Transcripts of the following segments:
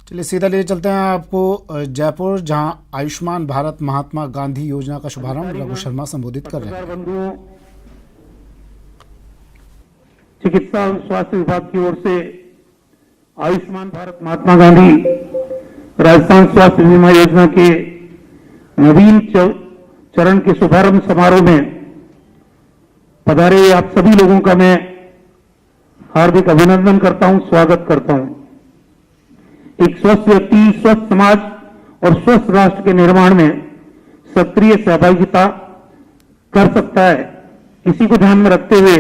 चलिए सीधा ले चलते हैं आपको जयपुर, जहां आयुष्मान भारत महात्मा गांधी योजना का शुभारंभ रघु शर्मा संबोधित कर रहे हैं। चिकित्सा और स्वास्थ्य विभाग की ओर से आयुष्मान भारत महात्मा गांधी राजस्थान स्वास्थ्य बीमा योजना के नवीन चरण के शुभारंभ समारोह में पधारे आप सभी लोगों का मैं हार्दिक अभिनंदन करता हूं, स्वागत करता हूं। एक स्वस्थ व्यक्ति, स्वस्थ समाज और स्वस्थ राष्ट्र के निर्माण में सक्रिय सहभागिता कर सकता है। इसी को ध्यान में रखते हुए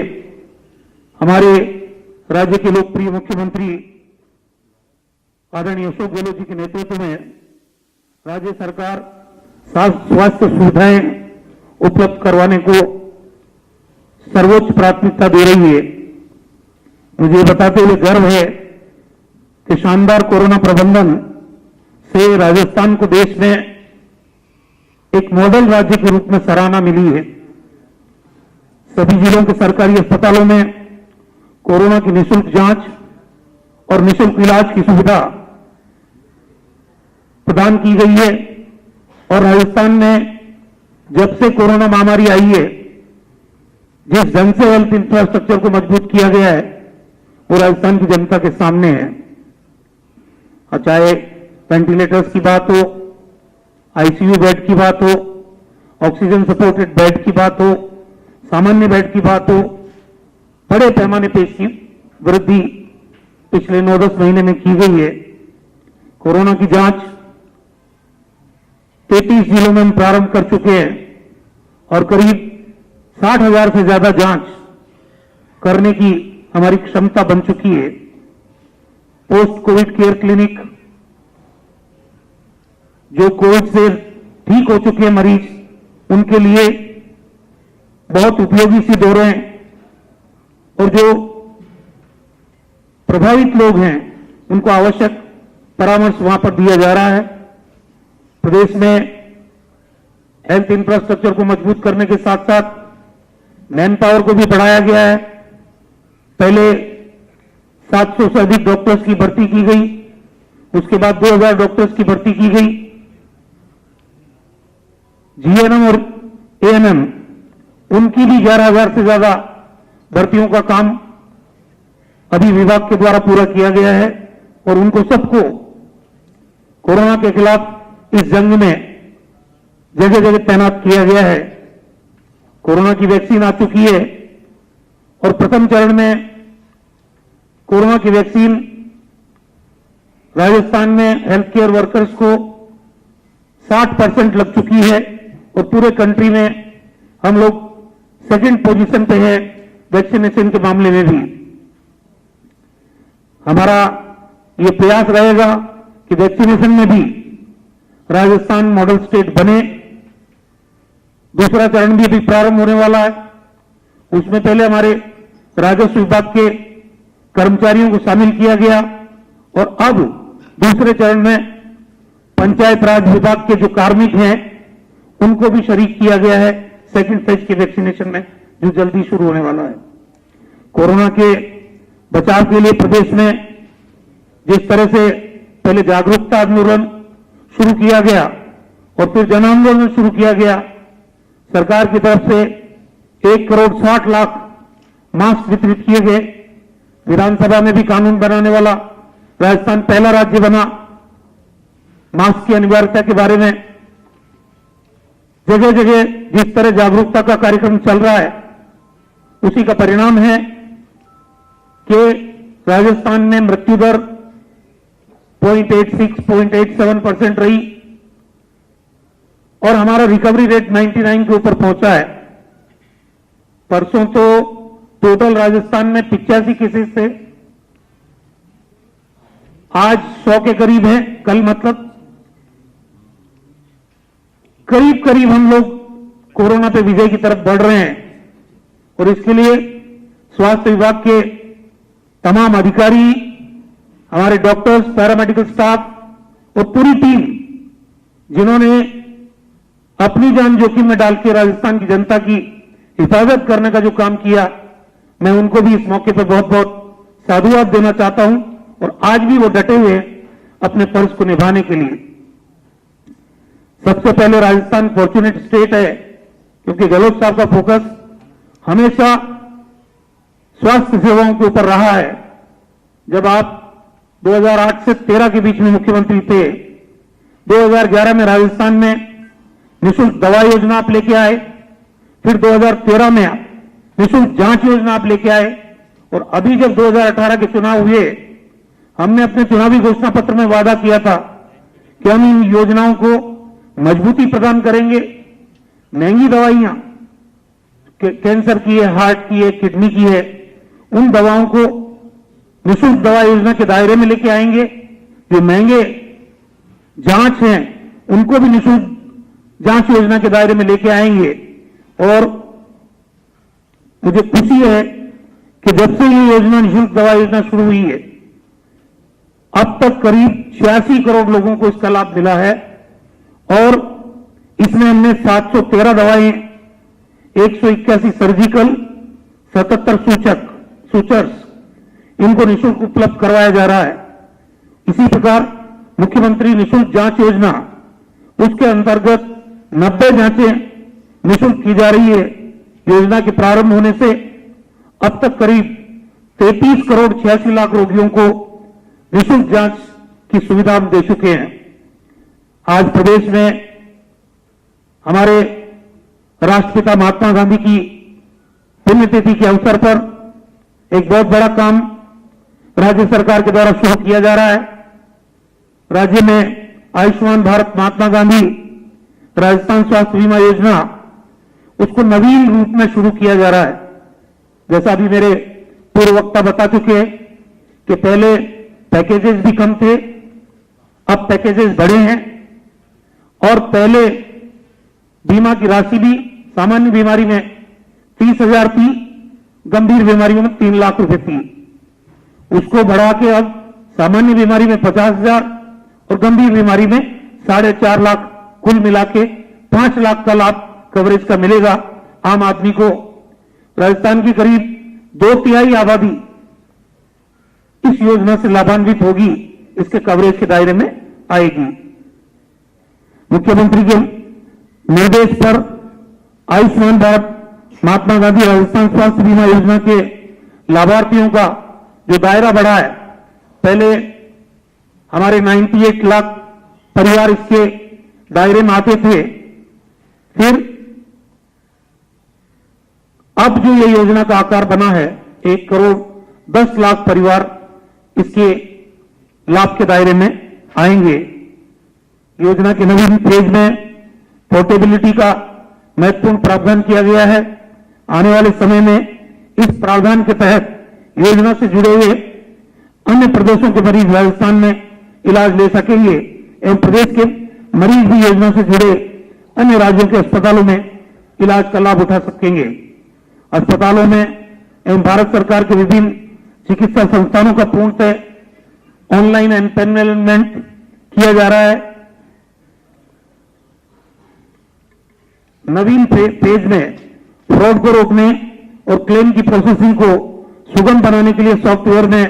हमारे राज्य के लोकप्रिय मुख्यमंत्री आदरणीय अशोक गहलोत जी के नेतृत्व में राज्य सरकार स्वास्थ्य सुविधाएं उपलब्ध करवाने को सर्वोच्च प्राथमिकता दे रही है। मुझे बताते हुए गर्व है कि शानदार कोरोना प्रबंधन से राजस्थान को देश में एक मॉडल राज्य के रूप में सराहना मिली है। सभी जिलों के सरकारी अस्पतालों में कोरोना की निःशुल्क जांच और निःशुल्क इलाज की सुविधा प्रदान की गई है और राजस्थान में जब से कोरोना महामारी आई है, जिस ढंग से हेल्थ इंफ्रास्ट्रक्चर को मजबूत किया गया है वो राजस्थान की जनता के सामने है। चाहे वेंटिलेटर्स की बात हो, आईसीयू बेड की बात हो, ऑक्सीजन सपोर्टेड बेड की बात हो, सामान्य बेड की बात हो, बड़े पैमाने पे इसकी वृद्धि पिछले 9-10 महीने में की गई है। कोरोना की जांच 33 जिलों में हम प्रारंभ कर चुके हैं और करीब 60,000 से ज्यादा जांच करने की हमारी क्षमता बन चुकी है। पोस्ट कोविड केयर क्लिनिक, जो कोविड से ठीक हो चुके हैं मरीज, उनके लिए बहुत उपयोगी सिद्ध हो रहे हैं और जो प्रभावित लोग हैं उनको आवश्यक परामर्श वहां पर दिया जा रहा है। प्रदेश में हेल्थ इंफ्रास्ट्रक्चर को मजबूत करने के साथ साथ मैन पावर को भी बढ़ाया गया है। पहले 700 से अधिक डॉक्टर्स की भर्ती की गई, उसके बाद 2000 डॉक्टर्स की भर्ती की गई। जीएनएम और एएनएम, उनकी भी 11,000 से ज्यादा भर्तियों का काम अभी विभाग के द्वारा पूरा किया गया है और उनको सबको कोरोना के खिलाफ इस जंग में जगह जगह तैनात किया गया है। कोरोना की वैक्सीन आ चुकी है और प्रथम चरण में कोरोना की वैक्सीन राजस्थान में हेल्थ केयर वर्कर्स को 60% लग चुकी है और पूरे कंट्री में हम लोग सेकंड पोजीशन पे है वैक्सीनेशन के मामले में भी। हमारा ये प्रयास रहेगा कि वैक्सीनेशन में भी राजस्थान मॉडल स्टेट बने। दूसरा चरण भी अभी प्रारंभ होने वाला है, उसमें पहले हमारे राजस्व विभाग के कर्मचारियों को शामिल किया गया और अब दूसरे चरण में पंचायत राज विभाग के जो कार्मिक हैं उनको भी शरीक किया गया है सेकंड फेज के वैक्सीनेशन में, जो जल्दी शुरू होने वाला है। कोरोना के बचाव के लिए प्रदेश में जिस तरह से पहले जागरूकता आंदोलन शुरू किया गया और फिर जन आंदोलन शुरू किया गया, सरकार की तरफ से 1,60,00,000 मास्क वितरित किए गए। विधानसभा में भी कानून बनाने वाला राजस्थान पहला राज्य बना। मास्क की अनिवार्यता के बारे में जगह जगह जिस तरह जागरूकता का कार्यक्रम चल रहा है, उसी का परिणाम है कि राजस्थान में मृत्यु दर 0.86-0.87% रही और हमारा रिकवरी रेट 99 के ऊपर पहुंचा है। परसों तो टोटल राजस्थान में 85 केसेस थे, आज 100 के करीब है। कल मतलब करीब करीब हम लोग कोरोना पे विजय की तरफ बढ़ रहे हैं और इसके लिए स्वास्थ्य विभाग के तमाम अधिकारी, हमारे डॉक्टर्स, पैरामेडिकल स्टाफ और पूरी टीम, जिन्होंने अपनी जान जोखिम में डाल के राजस्थान की जनता की हिफाजत करने का जो काम किया, मैं उनको भी इस मौके पर बहुत बहुत साधुवाद देना चाहता हूं। और आज भी वो डटे हुए अपने फर्ज को निभाने के लिए। सबसे पहले राजस्थान फॉर्चुनेट स्टेट है, क्योंकि गहलोत साहब का फोकस हमेशा स्वास्थ्य सेवाओं के ऊपर रहा है। जब आप 2008 से 13 के बीच में मुख्यमंत्री थे, 2011 में राजस्थान में निःशुल्क दवा योजना आप लेके आए, फिर 2013 में निःशुल्क जांच योजना आप लेके आए, और अभी जब 2018 के चुनाव हुए, हमने अपने चुनावी घोषणा पत्र में वादा किया था कि हम इन योजनाओं को मजबूती प्रदान करेंगे। महंगी दवाइयां, कैंसर की है, हार्ट की है, किडनी की है, उन दवाओं को निःशुल्क दवा योजना के दायरे में लेके आएंगे। जो महंगे जांच हैं उनको भी निःशुल्क जांच योजना के दायरे में लेके आएंगे। और मुझे खुशी है कि जब से ये योजना निःशुल्क दवा योजना शुरू हुई है, अब तक करीब 86 करोड़ लोगों को इसका लाभ मिला है। और इसमें हमने 713 दवाएं, 181 सर्जिकल, 77 सूचर्स, इनको निःशुल्क उपलब्ध करवाया जा रहा है। इसी प्रकार मुख्यमंत्री निःशुल्क जांच योजना, उसके अंतर्गत 90 जांचें निःशुल्क की जा रही है। योजना के प्रारंभ होने से अब तक करीब 33 करोड़ 86 लाख रोगियों को निःशुल्क जांच की सुविधा हम दे चुके हैं। आज प्रदेश में हमारे राष्ट्रपिता महात्मा गांधी की पुण्यतिथि के अवसर पर एक बहुत बड़ा काम राज्य सरकार के द्वारा शुरू किया जा रहा है। राज्य में आयुष्मान भारत महात्मा गांधी राजस्थान स्वास्थ्य बीमा योजना, उसको नवीन रूप में शुरू किया जा रहा है। जैसा अभी मेरे पूर्व वक्ता बता चुके हैं कि पहले पैकेजेस भी कम थे, अब पैकेजेस बढ़े हैं, और पहले बीमा की राशि भी सामान्य बीमारी में 30,000 थी, गंभीर बीमारियों में 3 लाख रुपए थी। उसको बढ़ा के अब सामान्य बीमारी में 50,000 और गंभीर बीमारी में 4.5 लाख, कुल मिला के 5 लाख का लाभ कवरेज का मिलेगा आम आदमी को। राजस्थान की करीब 2/3 आबादी इस योजना से लाभान्वित होगी, इसके कवरेज के दायरे में आएगी। मुख्यमंत्री के निर्देश पर आयुष्मान भारत महात्मा गांधी राजस्थान स्वास्थ्य बीमा योजना के लाभार्थियों का जो दायरा बढ़ा है, पहले हमारे 98 लाख परिवार इसके दायरे में आते थे, फिर अब जो ये योजना का आकार बना है 1 करोड़ 10 लाख परिवार इसके लाभ के दायरे में आएंगे। योजना के नवीन फेज में पोर्टेबिलिटी का महत्वपूर्ण प्रावधान किया गया है। आने वाले समय में इस प्रावधान के तहत योजना से जुड़े हुए अन्य प्रदेशों के मरीज राजस्थान में इलाज ले सकेंगे एवं प्रदेश के मरीज भी योजना से जुड़े अन्य राज्यों के अस्पतालों में इलाज का लाभ उठा सकेंगे। अस्पतालों में एवं भारत सरकार के विभिन्न चिकित्सा संस्थानों का पूर्णतः ऑनलाइन एनपेनमेंट किया जा रहा है। नवीन पेज में फ्रॉड को रोकने और क्लेम की प्रोसेसिंग को सुगम बनाने के लिए सॉफ्टवेयर में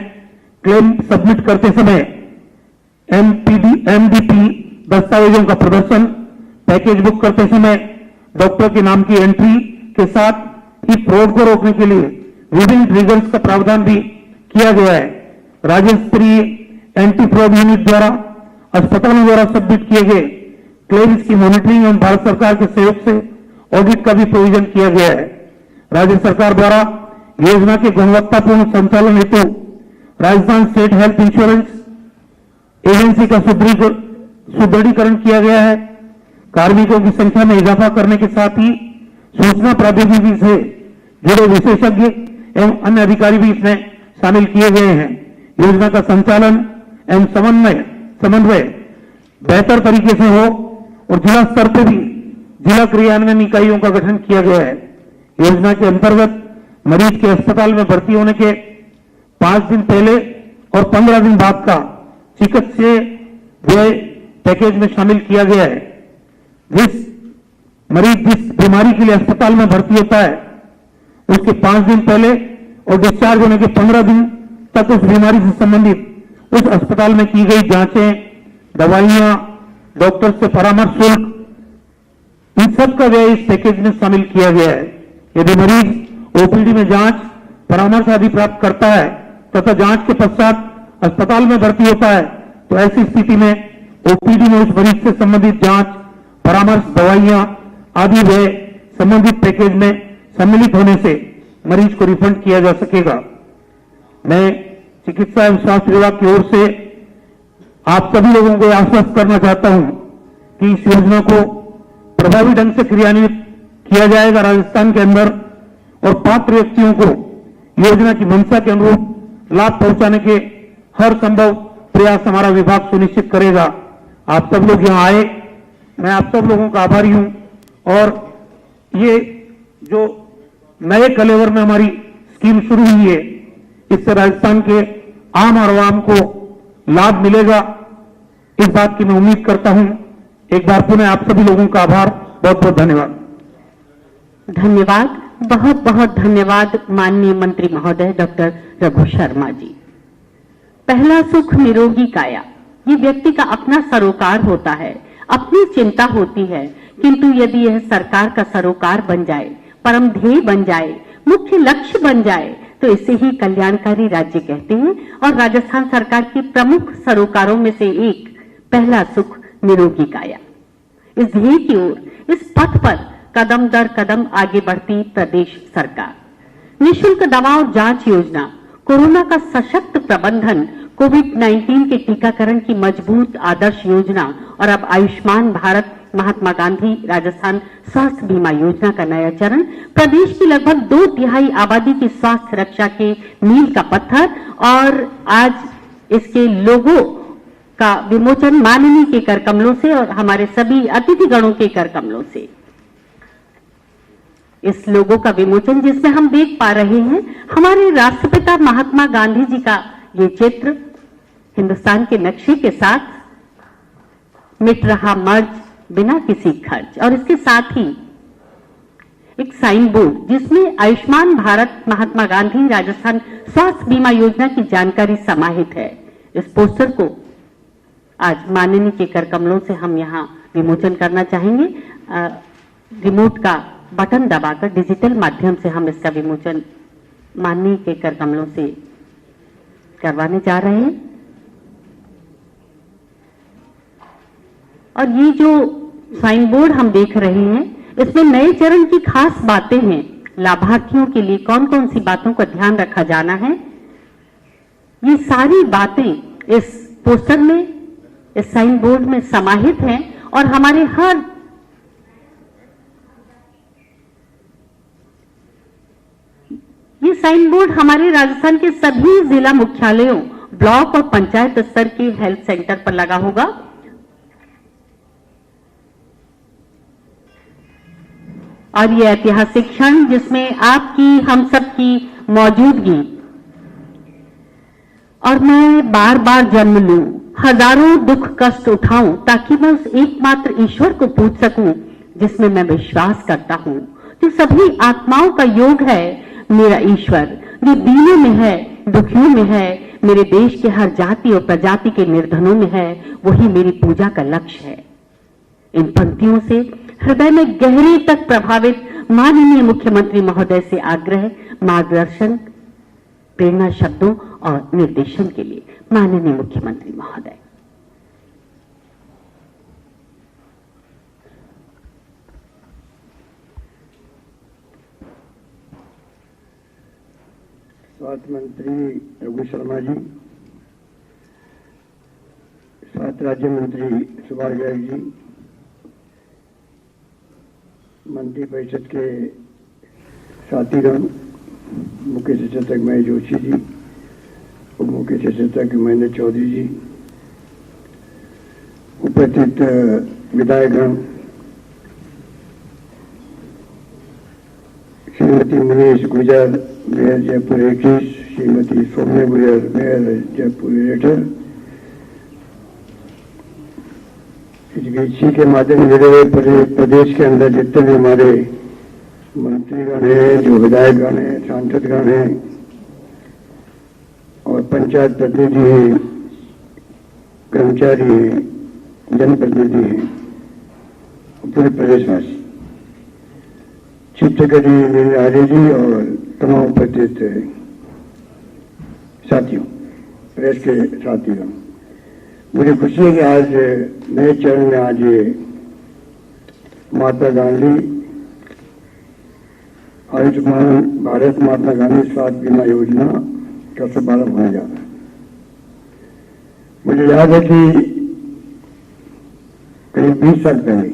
क्लेम सबमिट करते समय एमडीपी दस्तावेजों का प्रदर्शन, पैकेज बुक करते समय डॉक्टर के नाम की एंट्री के साथ ही फ्रॉड को रोकने के लिए विभिन्न ट्रिगर्स का प्रावधान भी किया गया है। राज्य स्तरीय एंटी फ्रॉड यूनिट द्वारा अस्पतालों द्वारा सबमिट किए गए क्लेम्स की मॉनिटरिंग एवं भारत सरकार के सहयोग से ऑडिट का भी प्रोविजन किया गया है। राज्य सरकार द्वारा योजना के गुणवत्तापूर्ण संचालन हेतु Rajasthan state health insurance agency का सुदृढ़ीकरण किया गया है। कार्मिकों की संख्या में इजाफा करने के साथ ही सूचना प्रौद्योगिकी से जुड़े विशेषज्ञ एवं अन्य अधिकारी भी इसमें शामिल किए गए हैं। योजना का संचालन एवं समन्वय बेहतर तरीके से हो और जिला स्तर पर भी जिला क्रियान्वयन इकाइयों का गठन किया गया है। योजना के अंतर्गत मरीज के अस्पताल में भर्ती होने के 5 दिन पहले और 15 दिन बाद का चिकित्सीय व्यय पैकेज में शामिल किया गया है। जिस बीमारी के लिए अस्पताल में भर्ती होता है उसके 5 दिन पहले और डिस्चार्ज होने के 15 दिन तक उस बीमारी से संबंधित उस अस्पताल में की गई जांचें, दवाइयां, डॉक्टर से परामर्श शुल्क, इन सब का व्यय इस पैकेज में शामिल किया गया है। यदि मरीज ओपीडी में जांच, परामर्श आदि प्राप्त करता है तथा जांच के पश्चात अस्पताल में भर्ती होता है, तो ऐसी स्थिति में ओपीडी में उस मरीज से संबंधित जांच, परामर्श, दवाइयां आदि व्यय संबंधित पैकेज में सम्मिलित होने से मरीज को रिफंड किया जा सकेगा। मैं चिकित्सा एवं स्वास्थ्य विभाग की ओर से आप सभी लोगों को आश्वस्त करना चाहता हूं कि इस योजना को प्रभावी ढंग से क्रियान्वित किया जाएगा राजस्थान के अंदर, और पात्र व्यक्तियों को योजना की मंशा के अनुरूप लाभ पहुंचाने के हर संभव प्रयास हमारा विभाग सुनिश्चित करेगा। आप सब लोग यहां आए, मैं आप सब लोगों का आभारी हूं। और ये जो नए कलेवर में हमारी स्कीम शुरू हुई है, इससे राजस्थान के आम और आवाम को लाभ मिलेगा, इस बात की मैं उम्मीद करता हूं। एक बार पुनः आप सभी लोगों का आभार, बहुत बहुत धन्यवाद। धन्यवाद, बहुत बहुत धन्यवाद माननीय मंत्री महोदय डॉक्टर रघु शर्मा जी। पहला सुख निरोगी काया, ये व्यक्ति का अपना सरोकार होता है, अपनी चिंता होती है, किंतु यदि यह सरकार का सरोकार बन जाए, परम ध्येय बन जाए, मुख्य लक्ष्य बन जाए, तो इसे ही कल्याणकारी राज्य कहते हैं। और राजस्थान सरकार के प्रमुख सरोकारों में से एक पहला सुख निरोगी काया। इस ध्येय की ओर, इस पथ पर कदम दर कदम आगे बढ़ती प्रदेश सरकार। निःशुल्क दवा और जांच योजना, कोरोना का सशक्त प्रबंधन, कोविड-19 के टीकाकरण की मजबूत आदर्श योजना और अब आयुष्मान भारत महात्मा गांधी राजस्थान स्वास्थ्य बीमा योजना का नया चरण, प्रदेश की लगभग 2/3 आबादी की स्वास्थ्य रक्षा के मील का पत्थर। और आज इसके लोगों का विमोचन माननीय के कर कमलों से और हमारे सभी अतिथिगणों के कर कमलों से। इस लोगों का विमोचन जिसमें हम देख पा रहे हैं हमारे राष्ट्रपिता महात्मा गांधी जी का ये चित्र हिंदुस्तान के नक्शे के साथ, मिट रहा मर्ज बिना किसी खर्च, और इसके साथ ही एक साइन बोर्ड जिसमें आयुष्मान भारत महात्मा गांधी राजस्थान स्वास्थ्य बीमा योजना की जानकारी समाहित है। इस पोस्टर को आज माननीय के कर कमलों से हम यहाँ विमोचन करना चाहेंगे। रिमोट का बटन दबाकर डिजिटल माध्यम से हम इसका विमोचन माननीय के कर कमलों से करवाने जा रहे हैं। और ये जो साइन बोर्ड हम देख रहे हैं, इसमें नए चरण की खास बातें हैं। लाभार्थियों के लिए कौन कौन सी बातों का ध्यान रखा जाना है, ये सारी बातें इस पोस्टर में, इस साइन बोर्ड में समाहित हैं। और हमारे हर ये साइन बोर्ड हमारे राजस्थान के सभी जिला मुख्यालयों, ब्लॉक और पंचायत स्तर के हेल्थ सेंटर पर लगा होगा। और ये ऐतिहासिक क्षण जिसमें आपकी, हम सबकी मौजूदगी, और मैं बार बार जन्म लूं, हजारों दुख कष्ट उठाऊं, ताकि मैं उस एकमात्र ईश्वर को पूछ सकूं जिसमें मैं विश्वास करता हूं, जो सभी आत्माओं का योग है, मेरा ईश्वर, जो दीनों में है, दुखियों में है, मेरे देश के हर जाति और प्रजाति के निर्धनों में है, वही मेरी पूजा का लक्ष्य है। इन पंक्तियों से हृदय में गहरे तक प्रभावित माननीय मुख्यमंत्री महोदय से आग्रह, मार्गदर्शन, प्रेरणा शब्दों और निर्देशन के लिए माननीय मुख्यमंत्री महोदय। स्वास्थ्य मंत्री रघु शर्मा जी, स्वास्थ्य राज्य मंत्री सुभाष गर्ग जी, मंत्री परिषद के साथीगण, मुख्य सचेतक महेश जोशी जी, उप मुख्य सचेतक महेंद्र चौधरी जी, उपस्थित विधायकगण, श्रीमती मनीष गुजर मेयर जयपुर 21, श्रीमती सौम्या गुजर मेयर जयपुर ग्रेटर, इसी के माध्यम से जुड़े हुए प्रदेश के अंदर जितने भी हमारे मंत्रीगण हैं, जो विधायकगण हैं, सांसदगण हैं और पंचायत प्रतिनिधि हैं, कर्मचारी हैं, जनप्रतिनिधि हैं, पूरे प्रदेशवासी, चीफ सेक्रेटरी मेरे आर्य जी और तमाम उपस्थित साथियों, प्रेस के साथियों, मुझे खुशी है कि आज नए चरण में आज महात्मा गांधी आयुष्मान भारत महात्मा गांधी स्वास्थ्य बीमा योजना का शुभारंभ होने जा रहा है। मुझे याद है कि करीब 20 साल पहले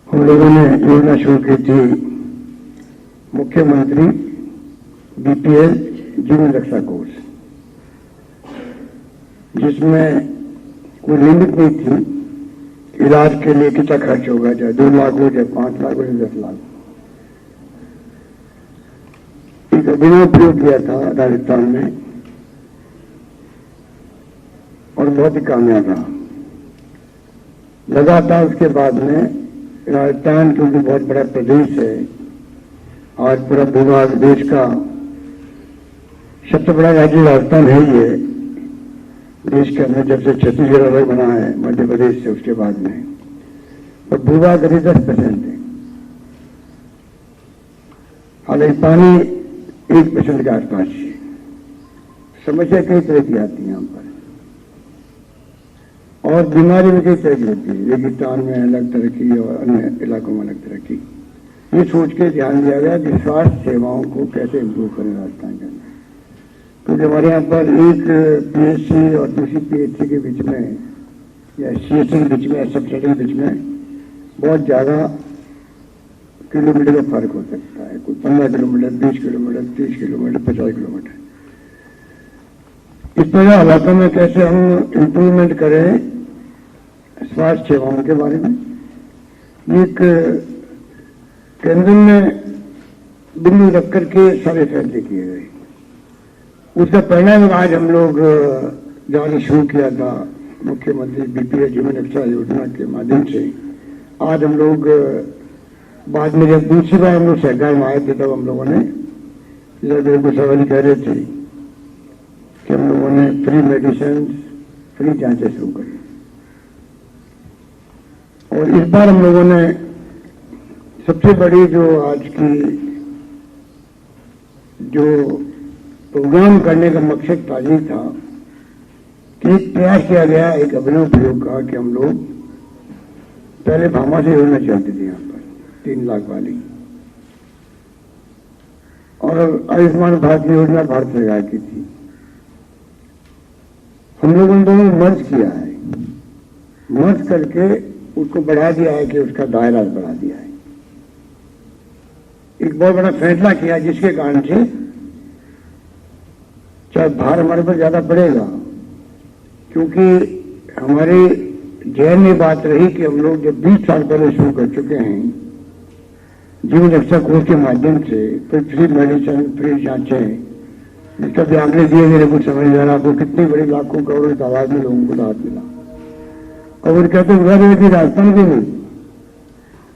हम लोगों ने योजना शुरू की थी, मुख्यमंत्री बीपीएल जीवन रक्षा कोर्स, जिसमें कोई लिमिट नहीं थी इलाज के लिए कितना खर्च होगा, चाहे 2 लाख हो, चाहे 5 लाख हो, चाहे 10 लाख। एक अभिनव प्रयोग किया था राजस्थान में और बहुत ही कामयाब रहा। लगातार उसके बाद में राजस्थान, क्योंकि बहुत बड़ा प्रदेश है, आज पूरा भूभाग देश का सबसे बड़ा राज्य राजस्थान है ही है देश के अंदर, जब से छत्तीसगढ़ अलग बना है मध्य प्रदेश से, उसके बाद में, और भूभाग करीब 10% है। हालांकि पानी 1% के आसपास है। समस्या कई तरह की आती है यहाँ पर, और बीमारी भी कई तरह की होती है, रेगिस्तान में अलग तरह की और अन्य इलाकों में अलग तरह की। ये सोच के ध्यान दिया गया कि स्वास्थ्य सेवाओं को कैसे इम्प्रूव करें राजस्थान के अंदर, क्योंकि हमारे यहाँ पर एक पीएचसी और दूसरी पीएचसी के बीच में या सीएचसी के बीच में, सब सेंटर के बीच में बहुत ज़्यादा किलोमीटर का फर्क हो सकता है। कोई 15 किलोमीटर, 20 किलोमीटर, 30 किलोमीटर, 50 किलोमीटर। इस तरह इलाकों में कैसे हम इम्प्रूवमेंट करें स्वास्थ्य सेवाओं के बारे में, एक केंद्र में बिंदु रख करके सारे फैसले किए गए। उसका परिणाम आज हम लोग जारी शुरू किया था मुख्यमंत्री बीपीएल जीवन रक्षा योजना के माध्यम से। आज हम लोग बाद में जब दूसरी बार हम लोग सरकार में आए थे, तब हम लोगों ने मेरे सवाल कह रहे थे कि हम लोगों ने फ्री मेडिसिन, फ्री जांचें शुरू करी, और इस बार हम लोगों ने सबसे बड़ी जो आज की जो प्रोग्राम करने का मकसद था, ये था कि एक प्रयास किया गया, एक अभिनव प्रयोग का, कि हम लोग पहले भामा से योजना चलती थी यहाँ पर 3 लाख वाली, और आयुष्मान भारत योजना भारत सरकार की थी। हम लोगों ने दोनों मर्ज किया है, मर्ज करके उसको बढ़ा दिया है कि उसका दायरा बढ़ा दिया है। एक बहुत बड़ा फैसला किया जिसके कारण से चाहे भार हमारे पर ज्यादा पड़ेगा, क्योंकि हमारे जहन में बात रही कि हम लोग जब 20 साल पहले शुरू कर चुके हैं जीवन रक्षा कोष के माध्यम से, फिर फ्री मेडिसिन, फ्री जांचें, इसका भी आंकड़े दिए गए, कुछ समझ नहीं आ रहा आपको कितनी बड़ी लाखों करोड़ों तादाद में लोगों को राहत मिला। और वो कहते हैं कि राजस्थान के नहीं,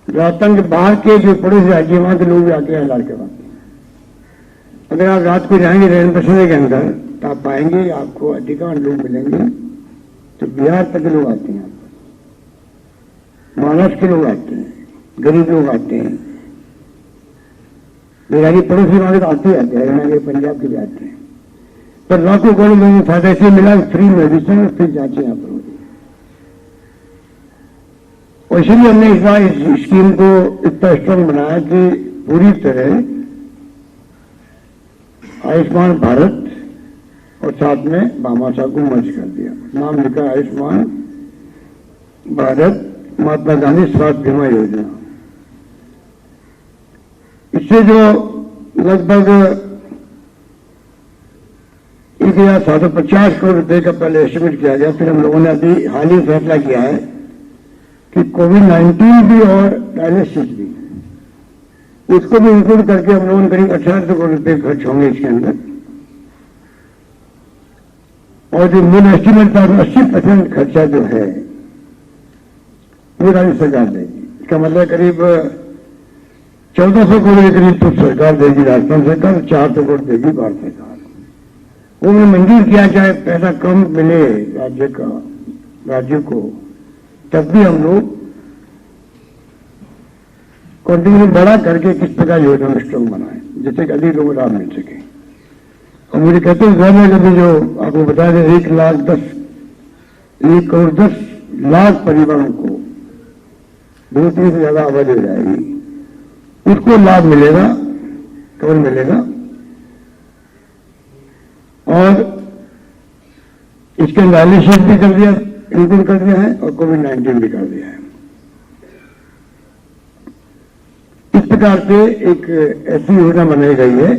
राजस्थान के बाहर के जो पड़ोसी राज्य, वहां के लोग भी आते हैं इलाज करवाते हैं। अगर आप रात को जाएंगे रेल बसने के अंदर, तो आप पाएंगे आपको अधिकांश लोग मिलेंगे तो बिहार तक के लोग आते हैं, महाराष्ट्र के लोग आते हैं, गरीब लोग आते हैं, मेरा पड़ोसी वहां तो आते आते हैं, हरियाणा के, पंजाब के भी आते हैं। पर लाखों करोड़ लोगों को फायदा इसलिए मिला, फ्री मेडिसिन और फ्री जांचें यहाँ पर हो रही है। और इसलिए हमने इस बार इस स्कीम को इतना स्ट्रांग बनाया कि पूरी तरह आयुष्मान भारत और साथ में भामाशाह को मर्ज कर दिया। नाम लिखा आयुष्मान भारत महात्मा गांधी स्वास्थ्य बीमा योजना। इससे जो लगभग 1750 करोड़ रुपए का पहले एस्टिमेट किया गया, फिर हम लोगों ने अभी हाल ही फैसला किया है कि कोविड-19 भी और डायलिसिस भी, उसको भी इंक्लूड करके हम लोगों ने करीब 1800 करोड़ रुपए खर्च होंगे इसके अंदर। और जो मूल एस्टिमेट था 80% खर्चा जो है वो राज्य सरकार देगी। इसका मतलब करीब 1400 करोड़ के करीब तो सरकार देगी, राजस्थान सरकार, 400 करोड़ देगी भारत सरकार। वो हमने मंजूर किया, चाहे पैसा कम मिले राज्य को, तब भी हम लोग कंटिन्यू बड़ा करके किस प्रकार योजना को स्ट्रॉन्ग बनाए, जिससे कि अधिक लोगों को लाभ मिल सके। और मुझे कहते हैं गवर्नमेंट अभी जो आपको बता दें 1,10,00,000 परिवारों को 2-3 से ज्यादा आबादी हो जाएगी, उसको लाभ मिलेगा, कवर मिलेगा। और इसके एनालिसिस भी कर दिया, इंक्लूड कर दिया है, और कोविड-19 भी कर दिया है। इस प्रकार से एक ऐसी योजना बनाई गई है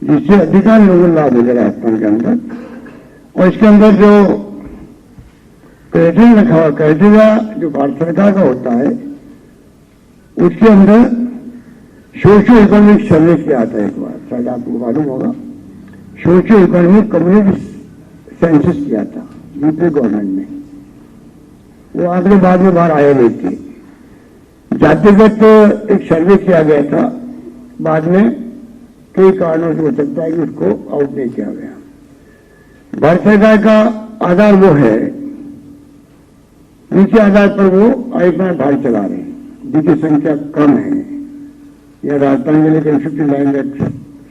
जिससे अधिकांश लोगों को लाभ मिलेगा राजस्थान के अंदर। और इसके अंदर जो क्राइटेरिया रखा हुआ, क्राइटेरिया जो भारत सरकार का होता है, उसके अंदर सोशियो इकोनॉमिक सर्वे किया आता है। एक बार शायद आपको मालूम होगा, सोशियो इकोनॉमिक कम्युनिटी सेंसस किया था यूपी गवर्नमेंट ने। वो आगे बाद में बाहर आया नहीं थी, जातिगत एक सर्वे किया गया था, बाद में कई कारणों से हो सकता है कि उसको आउट नहीं किया गया। भारत सरकार का आधार वो है, नीचे आधार पर वो आयुष्मान भारत चला रहे हैं, जिनकी संख्या कम है। यह राजस्थान के लिए 59 लाख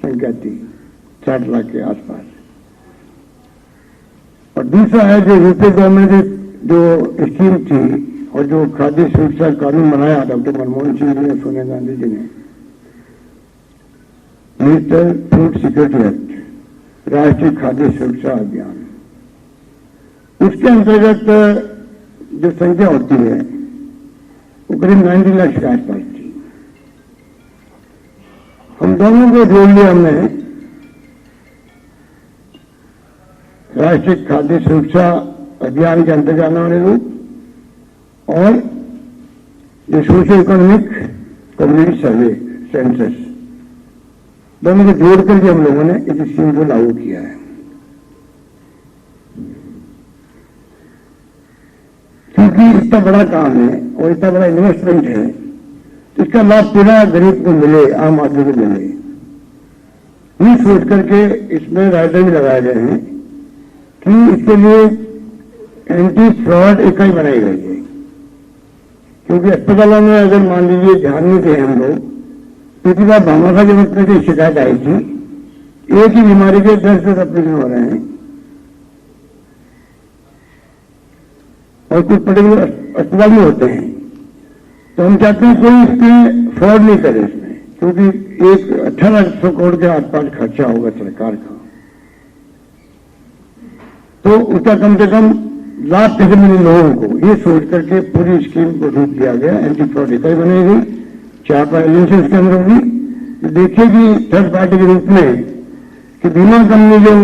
संख्या थी, 60 लाख के आसपास। और दूसरा है जो यूपी गवर्नमेंट की जो स्कीम थी और जो खाद्य सुरक्षा कानून बनाया डॉक्टर मनमोहन सिंह जी ने, सोनिया गांधी जी ने, नेशनल फूड सिक्योरिटी एक्ट, राष्ट्रीय खाद्य सुरक्षा अभियान, उसके अंतर्गत जो संख्या होती है वो करीब 90 लाख के आसपास थी। हम दोनों को जोड़ लिया हमने, राष्ट्रीय खाद्य सुरक्षा अभियान के अंतर्गत आने वाले लोग और जो सोशियो इकोनॉमिक कम्युनिटी सर्वे सेंसस, दोनों को जोड़ करके हम लोगों ने इस स्कीम को लागू किया है। क्योंकि इतना बड़ा काम है और इतना बड़ा इन्वेस्टमेंट है, तो इसका लाभ पूरा गरीब को मिले, आम आदमी को मिले, ये सोच करके इसमें रायदान भी लगाए गए हैं कि इसके लिए एंटी फ्रॉड इकाई बनाई गई है। क्योंकि अस्पतालों में अगर मान लीजिए ध्यान में थे हम लोग, पिछली बार भामाशाह के वक्त में जो शिकायत आई थी, एक ही बीमारी के 10 ऑपरेशन हो रहे हैं और कुछ पर्टिकुलर अस्पताल में होते हैं। तो हम चाहते हैं कोई इसके फ्रॉड नहीं करे इसमें, क्योंकि एक 1800 करोड़ के आसपास खर्चा होगा सरकार का, तो उसका कम से कम लाभ कैसे मिले लोगों को, ये सोच करके पूरी स्कीम को रूप दिया गया। एंटी फ्रॉड इकाई बनाई गई, 4 एजेंसी उसके अंदर होगी, देखेगी थर्ड पार्टी के रूप में कि बीमा कंपनी जो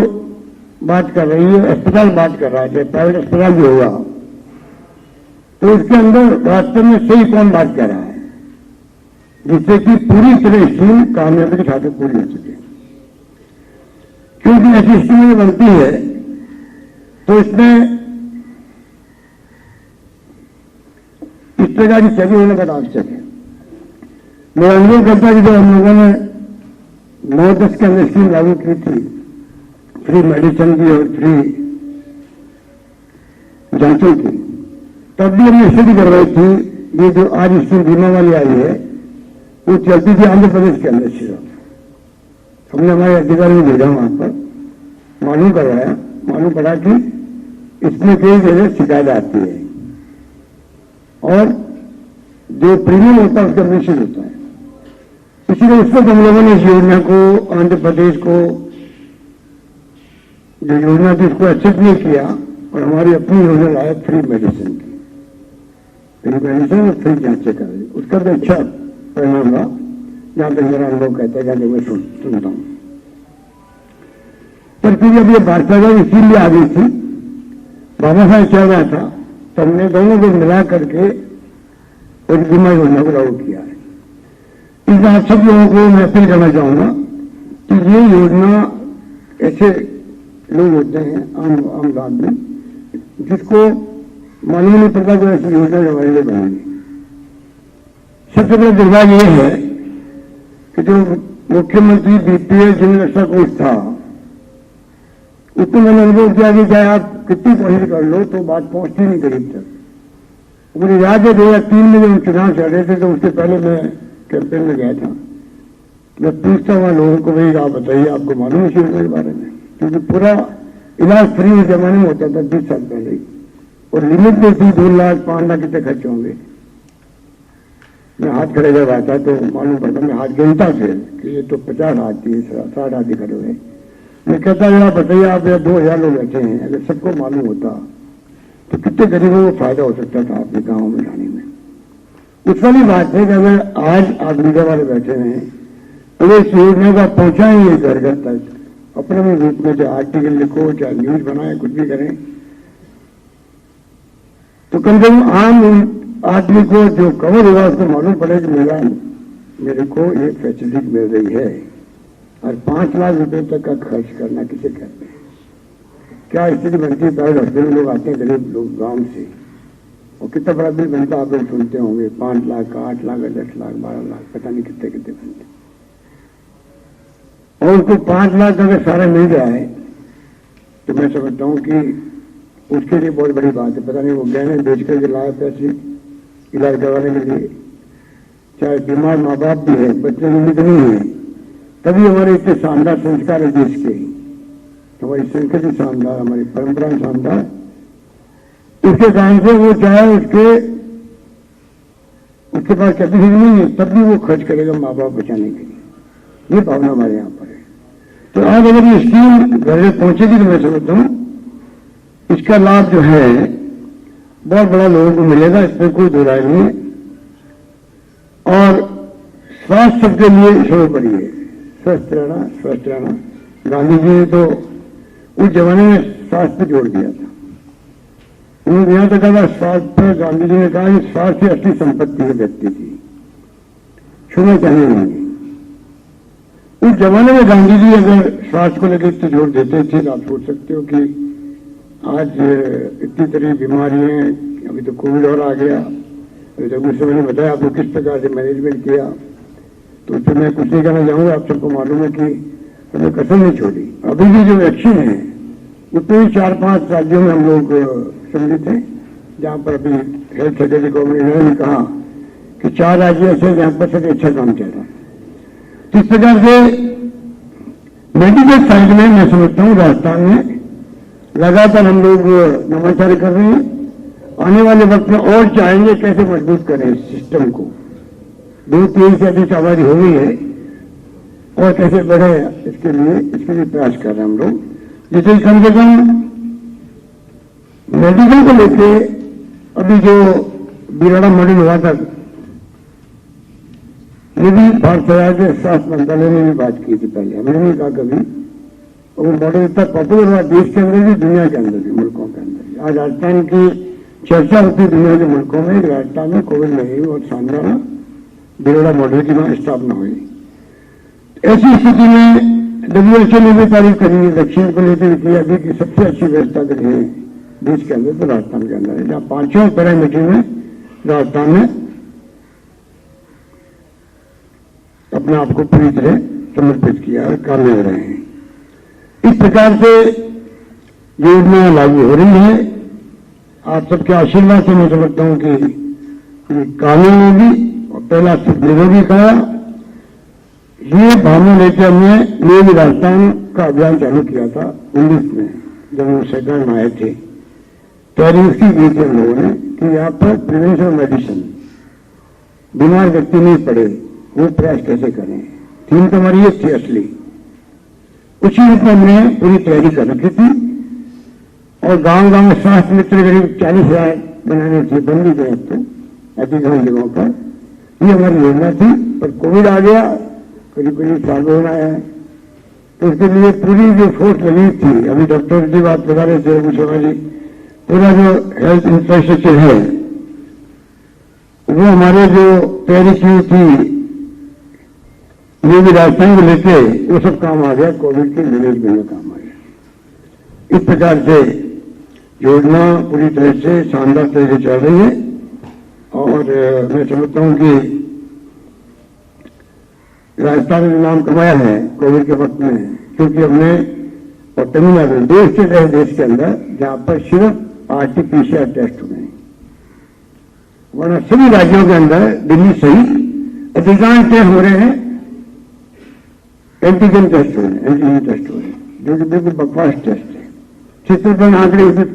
बात कर रही है, अस्पताल बात कर रहा है, चाहे प्राइवेट अस्पताल भी होगा, तो उसके अंदर वास्तव में सही कौन बात कर रहा है, जिससे कि पूरी तरह स्कीम कामयाबी के साथ पूरी हो सके। क्योंकि ऐसी स्कीम बनती है तो इसमें इस प्रकार की चर्चा होने का आवश्यक है। मैं अनुरोध करता कि जब हम लोगों ने 9-10 के अंदर स्कीम लागू की थी, फ्री मेडिसिन की और फ्री जांचों की, तब भी हमने स्टडी करवाई थी। ये जो आज स्कीम बीमा वाली आई है वो चलती थी आंध्र प्रदेश के अंदर सिर्फ। हमने हमारे अधिकारी को भेजा वहां पर, मालूम करवाया, मालूम पड़ा कि इसमें कई जगह शिकायत आती है और जो प्रीमियम होता है उसका मिश्रित होता है। इसलिए उस वक्त हम लोगों ने इस योजना को, आंध्र प्रदेश को जो योजना थी उसको एक्सेप्ट नहीं किया और हमारी अपनी योजना लाया फ्री मेडिसिन की, फ्री मेडिसिन और फ्री जांचें कर रही, उसका भी अच्छा परिणाम रहा, जहां तक मेरा अनुभव कहता है, जहां मैं सुनता हूं। पर फिर जब ये भारत सरकार इसीलिए आ गई थी, भामाशाह चल रहा था, तो हमने दोनों को मिला करके एक बीमा योजना को लागू किया है। इस बार सब लोगों को मैं अपील करना चाहूंगा कि ये योजना, ऐसे लोग होते हैं आम आदमी जिसको मालूम नहीं पड़ता कि ऐसी योजना हमारे लिए बनाएंगे। सबसे बड़ा दुर्भाग्य यह है कि जो मुख्यमंत्री बीपीएल जनरक्षा कोष था, उसको मैंने अनुभव किया कि चाहे आप कितनी कोशिश कर लो तो बात पहुंचती नहीं गरीब तक। मुझे याद है 2003 में जब हम चुनाव चल रहे थे तो उससे पहले मैं कैंपेन में गया था। मैं पूछता हुआ लोगों को, भाई आप बताइए आपको मालूम है शुरू के बारे में, क्योंकि पूरा इलाज फ्री उस जमाने में होता था 20 साल पहले ही, और लिमिट में थी 2 लाख 5 लाख कितने खर्च होंगे। मैं हाथ खड़े जब आता तो मालूम पड़ता, मैं हाथ गिनता थे कि ये तो 50 हाथ थी, 60 हाथ खड़े हुए। मैं कहता जरा बताइए आप, 2000 लोग बैठे हैं, अगर सबको मालूम होता तो कितने गरीबों को फायदा हो सकता था आपके गाँव में लाने में। उस वाली बात है कि अगर आज आप मीडिया वाले बैठे हैं तो इस योजना का पहुंचाएंगे घर घर तक, अपने रूप में चाहे आर्टिकल लिखो, चाहे न्यूज बनाए, कुछ भी करें, तो कम से कम आम आदमी को जो कवर होगा उसको मालूम पड़े कि मेरे को ये फैसिलिटी मिल रही है। और 5 लाख रुपए तक का खर्च करना किसे कहते हैं? क्या स्थिति बनती है? प्राइवेट हॉस्पिटल लोग आते हैं, गरीब लोग गांव से, और कितना बड़ा बिल बनता आप लोग सुनते होंगे, 5 लाख का, 8 लाख का, 10 लाख, 12 लाख, पता नहीं कितने कितने बनते। और उसको 5 लाख अगर सारा मिल जाए तो मैं समझता हूं कि उसके लिए बहुत बड़ी बात है। पता नहीं वो गहने बेच करके लाए पैसे इलाज करवाने के लिए, चाहे बीमार माँ बाप भी है, बच्चे की उम्मीद नहीं है, तभी हमारे इतने शानदार संस्कार है देश के, हमारी संस्कृति शानदार, हमारी परंपरा शानदार। उसके कारण से वो चाहे उसके पास कैपेसिटी नहीं है, तब भी वो खर्च करेगा माँ बाप बचाने के लिए। ये भावना हमारे यहाँ पर है। तो आज अगर ये स्कीम घर में पहुंचेगी तो मैं समझता हूँ इसका लाभ जो है बहुत बड़ा लोगों को मिलेगा, इसमें कोई दो राय नहीं है। और स्वास्थ्य सबके लिए सर्वोपरि है, स्वस्थ रहना। गांधी जी ने तो उस जमाने में स्वास्थ्य पे जोर दिया था। उन्होंने यहां तक कहा स्वास्थ्य, गांधी जी ने कहा कि स्वास्थ्य असली संपत्ति है व्यक्ति की, छूना चाहिए नहीं। उस जमाने में गांधी जी अगर स्वास्थ्य को लेकर इतने जोर देते थे तो आप सोच सकते हो कि आज इतनी तरह बीमारियां, अभी तो कोविड और आ गया, अभी तक उस समय ने बताया आपको किस प्रकार से मैनेजमेंट किया, तो उस पर मैं कुछ नहीं कहना चाहूंगा। आप सबको मालूम है कि हमने कसर नहीं छोड़ी। अभी भी जो वैक्सीन है उसमें भी 4-5 राज्यों में हम लोग सम्मिलित हैं, जहां पर अभी हेल्थ सेक्रेटरी गवर्नमेंट ने कहा कि 4 राज्य ऐसे जहां पर सबसे अच्छा काम चल रहा है। तो इस प्रकार से मेडिकल साइड में मैं समझता हूं राजस्थान में लगातार हम लोग नवाचार कर रहे हैं। आने वाले वक्त में और चाहेंगे कैसे मजबूत करें इस सिस्टम को। 2-3 से अधिक आबादी हो गई है और कैसे बढ़े इसके लिए प्रयास कर रहे हैं हम लोग। जैसे कम से कम मेडिकल को लेके अभी जो बिराड़ा मॉडल हुआ था, ये भी भारत सरकार के स्वास्थ्य मंत्रालय ने भी बात की थी पहले, हमने नहीं कहा कभी। और वो मॉडल इतना पॉपुलर हुआ देश के अंदर भी, दुनिया के अंदर भी, मुल्कों के अंदर भी। आज राजस्थान की चर्चा होती दुनिया के मुल्कों में, राजस्थान में कोविड नहीं और शानदार बिरोड़ा मॉडल की स्थापना हुई। ऐसी स्थिति में WHO ने भी तारीफ करी है, दक्षिण को लेकर किया भी कि सबसे अच्छी व्यवस्था करी है देश के अंदर तो राजस्थान के अंदर है, जहां 5 पैरामीटर में राजस्थान ने अपने आप को पूरी तरह समर्पित किया और काम ले रहे हैं। इस प्रकार से योजना लागू हो रही है। आप सबके आशीर्वाद से मैं समझता हूं कि कानून होगी और पहला निरोगी का ये भावना लेकर हमने निरोगी राजस्थान का अभियान चालू किया था 19 में, जब हम सरकार में आए थे। तैयारी उसकी की थी हम लोगों ने कि यहाँ पर प्रिवेंशन मेडिसिन, बीमार व्यक्ति नहीं पड़े, वो प्रयास कैसे करें। थीम तो हमारी ये थी असली, उसी रूप में हमने पूरी तैयारी कर रखी थी। और गांव गांव में स्वास्थ्य मित्र करीब 40,000 बनाने थे, बन भी गए तो अधिकांश जगहों पर। ये हमारी योजना थी, पर कोविड आ गया, करीब साल होना है, तो उसके लिए पूरी जो फोर्स लगी थी, अभी डॉक्टर की बात बता रहे थे मुझे जी, पूरा जो हेल्थ इंफ्रास्ट्रक्चर है वो हमारे जो तैयारी की थी ये भी राजस्थान को लेके वो सब काम आ गया, कोविड के मैनेजमेंट में काम आ गया। इस प्रकार से योजना पूरी तरह से शानदार तरह से चल रही है। और मैं समझता हूं कि राजस्थान ने नाम कमाया है कोविड के वक्त में, क्योंकि हमने और तमिलनाडु 2 स्टेट है देश के अंदर जहां पर सिर्फ आरटीपीसीआर टेस्ट हुए हैं, वरना सभी राज्यों के अंदर दिल्ली सहित अधिकांश टेस्ट हो रहे हैं एंटीजन टेस्ट हो रहे हैं, एंटीजन टेस्ट हो रहे हैं, जो कि बिल्कुल बकवास टेस्ट है। चित्रकूट आंकड़े उसमें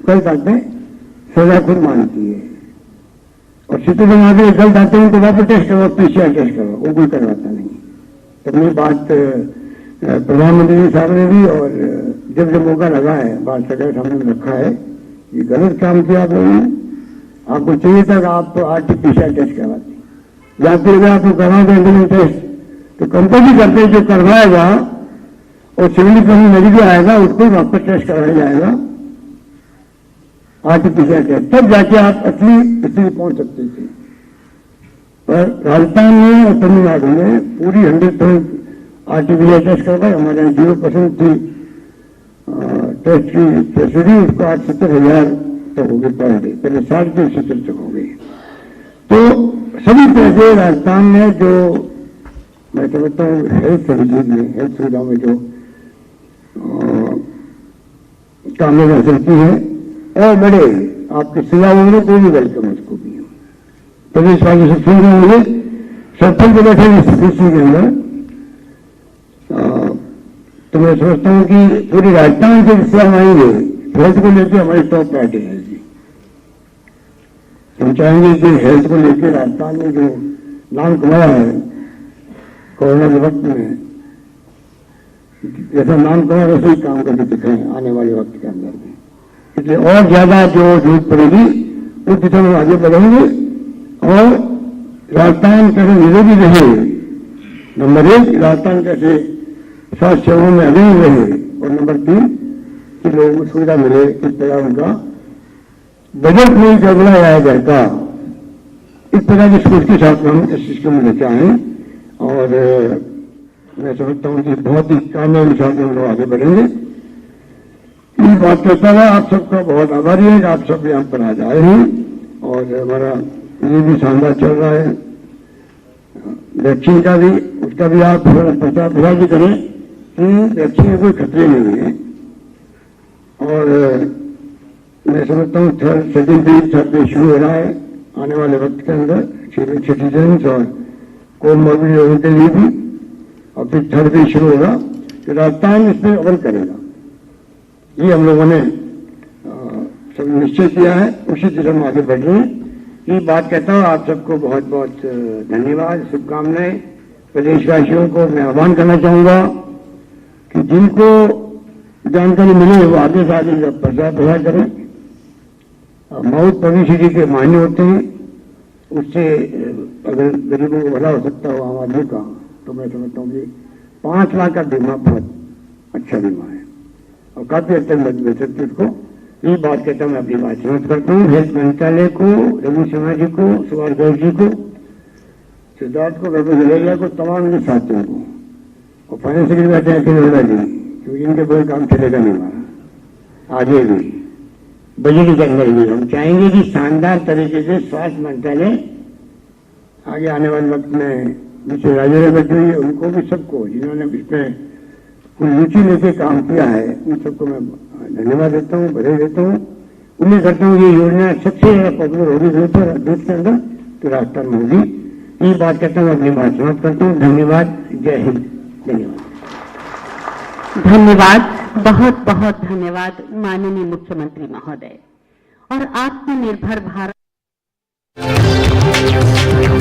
गलत आते हैं, सजा खुद मानती है, और चित्रकूट आंकड़े गलत आते हैं तो वापस टेस्ट करो, पीसीआर टेस्ट करो, वो कोई करवाता नहीं। तो मेरी बात प्रधानमंत्री साहब ने भी, और जब मौका लगा है बात सरकार सामने रखा है, ये गलत काम किया आप लोगों ने। आपको चाहिए था कि आप आरटीपीसीआर टेस्ट करवाते, जाते हुए आपको करवा दें एंटीजन टेस्ट, तो कंपनी करते जो करवाएगा और सिविल कहीं नेगेटिव आएगा उसको वापस टेस्ट कराया जाएगा आरटीपीसीआर टेस्ट, तब जाके आप असली स्थिति पहुंच सकते थे। पर राजस्थान में और तमिलनाडु में पूरी 100% आरटीपीसीआर टेस्ट करवाए, हमारे 0% थी टेस्ट की फैसिलिटी, उसको आज 70,000 तक हो गई पर डे, पहले 60 तक हो गई। तो सभी तरह से राजस्थान में जो मैं समझता हूँ हेल्थ हेल्थ सुविधा में जो कामयाबी हासिल की है, और बड़े आपके सुझावों में कोई भी वेलकम उसको भी प्रदेश वाले से सुन रहे होंगे, सफल के बैठे इस कृषि के अंदर। तो मैं सोचता हूँ कि पूरी राजस्थान से जिससे हम आएंगे हेल्थ को लेकर हमारी टॉप प्रायोरिटी है जी। हम चाहेंगे कि हेल्थ को लेकर राजस्थान में जो नाम कमाया है कोरोना के वक्त में, जैसा नाम कमा वैसे ही काम करके दिखाएं आने वाले वक्त के अंदर भी, इसलिए और ज्यादा जो जरूरत पड़ेगी उस दिशा में आगे बढ़ेंगे, और राजस्थान कैसे निरोगी रहे, नंबर 1 राजस्थान कैसे स्वास्थ्य सेवाओं में अग्रणी रहे, और नंबर 3 कि लोगों को सुविधा मिले, किस तरह उनका बजट में गड़बड़ाया जाएगा, इस तरह की सोच के साथ हम इस सिस्टम में लेके आए, और मैं समझता हूँ कि बहुत ही कामयाबी साथ हम लोग आगे बढ़ेंगे। ये बात कहता हुआ आप सबका बहुत आभारी है, आप सब यहाँ पर आज आए हैं, और हमारा ये भी शानदार चल रहा है वैक्सीन का भी, उसका भी आप प्रचार प्रसार भी करें कि वैक्सीन में कोई खतरे नहीं है। और मैं समझता हूँ सेकेंड फेज शुरू हो रहा है आने वाले वक्त के अंदर, सीनियर सिटीजन और कोमॉर्बिड लोगों के लिए भी, और फिर थर्ड फेज शुरू होगा, तो राजस्थान इसमें अमल करेगा, ये हम लोगों ने सब निश्चय किया है, उसी दिशा में आगे बढ़ रहे हैं। ये बात कहता हूँ आप सबको बहुत बहुत धन्यवाद, शुभकामनाएं। प्रदेशवासियों को मैं आह्वान करना चाहूंगा कि जिनको जानकारी मिले वो आगे से आगे प्रचार प्रसार करें। माउथ पब्लिसिटी के मायने होते हैं, उससे अगर गरीबों को भला हो सकता हो आम आदमी का, तो मैं समझता हूँ कि 5 लाख का बीमा बहुत अच्छा बीमा है और काफी हद तक मदद मिल सकती है उसको। ये बात कहता हूँ, मैं अपनी बात समझ करता हूँ। हेल्थ मंत्रालय को, रघु शर्मा जी को, सुभाष गर्ग जी को, सिद्धार्थ को, रघु जलेरिया को, तमाम उनके साथियों को, और फाइनेंस सेक्रेटरी बैठे हैं किन्होंने जी, क्योंकि इनके कोई काम चलेगा नहीं हमारा आगे भी बजट के अंदर भी। हम चाहेंगे कि शानदार तरीके से स्वास्थ्य मंत्रालय आगे आने वाले वक्त में जिसे राज्य में बैठे हुई उनको भी, सबको जिन्होंने इसमें कुछ रुचि लेके काम किया है, उन सबको मैं धन्यवाद देता हूँ, बधाई देता हूँ। उम्मीद करता हूँ ये योजना सबसे ज्यादा पॉपुलर होगी देश के अंदर तो राजस्थान में होगी। ये बात कहता हूँ, अपनी बात समाप्त करता हूँ। धन्यवाद, जय हिंद। धन्यवाद। धन्यवाद, बहुत बहुत धन्यवाद माननीय मुख्यमंत्री महोदय। और आत्मनिर्भर भारत